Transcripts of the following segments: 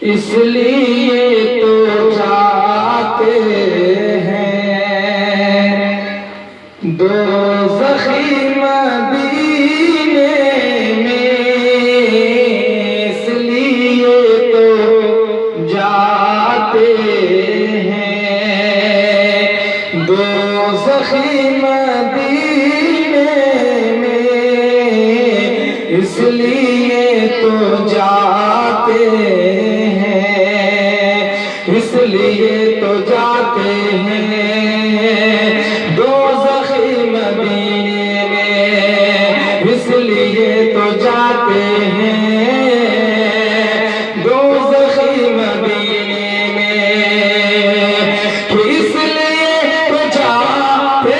इसलिए तो जाते हैं दोज़ख़ी मदीने में, इसलिए तो जाते हैं दोज़ख़ी मदीने में, इसलिए तो जाते हैं, इसलिए तो जाते हैं दोज़ख़ी मदीने में, इसलिए तो जाते हैं दोज़ख़ी मदीने में, इसलिए तो जाते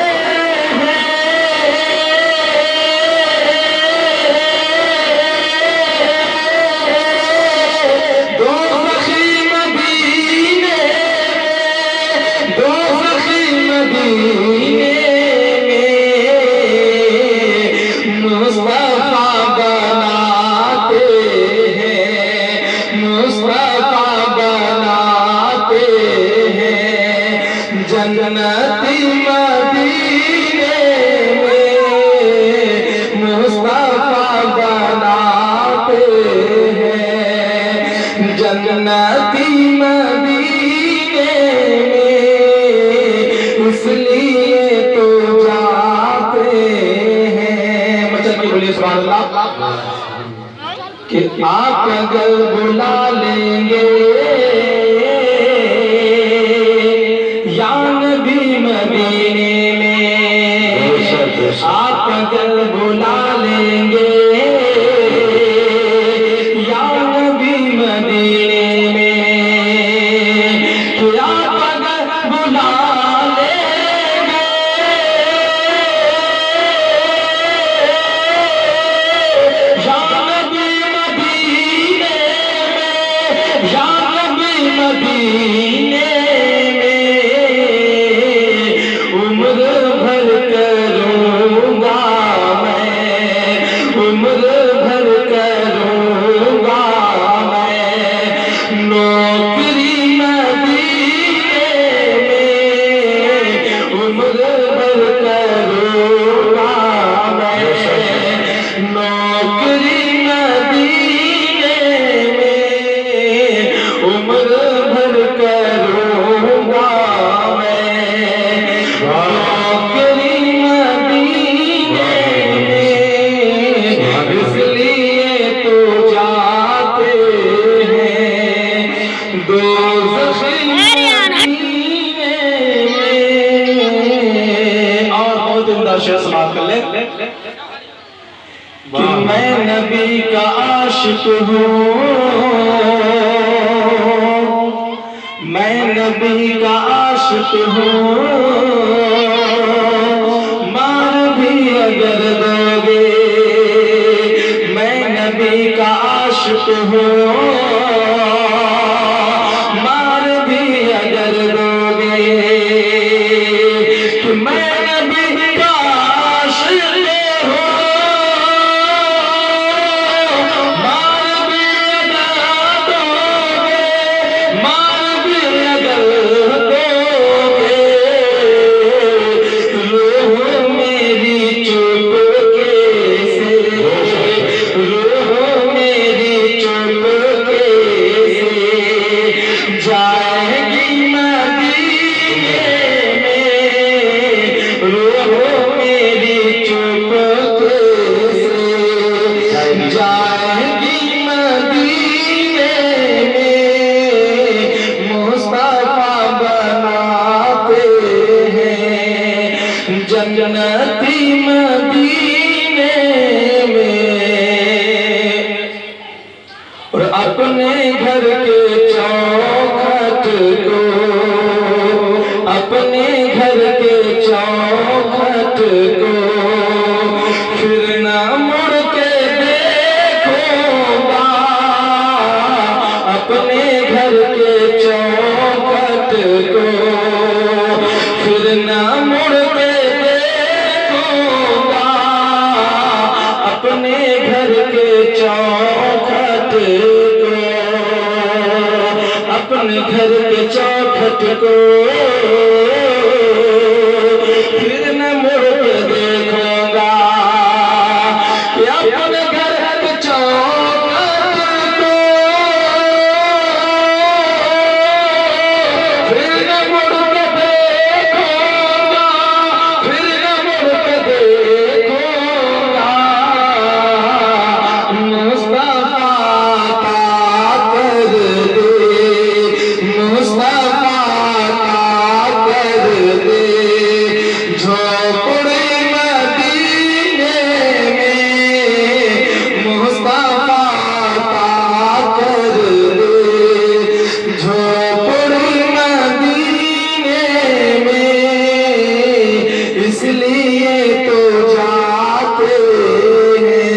जन्नती मदीने में मुस्तफा बनाते हैं, जन्नती मदीने में, इसलिए तो जाते हैं। मचल के बोलिए सुभान अल्लाह कि आप अगर बुला लेंगे मदीने में, आप अगर बुला लेंगे या नबी मदीने में, तो आप अगर बुला लेंगे या नबी मदीने में, या नबी मदीने कि मैं नबी का आशिक हूँ, मैं नबी का आशिक हूँ, मार भी अगर दोगे मैं नबी का आशिक हूँ, मार भी अगर दोगे कि मैं नबी का आशिक हूँ, जन्नती मदीने में। और अपने घर के चौखट को, अपने घर के चौखट को फिर न मुड़ के देखूंगा, अपने घर के चौखट को फिर न मुड़ के अपने घर के चौखट अपने घर के चौखट को फिर न मुड़ के देखूंगा। अपने घर के चौखट को फिर न मुड़ के देखूंगा, फिर न मुड़ के देखूंगा। मुस्तफा का कर दे, मुस्तफा का कर दे, झोपड़ी मदीने में मुस्तफा का कर दे, झोपड़ी मदीने में इसलिए तो जाते हैं।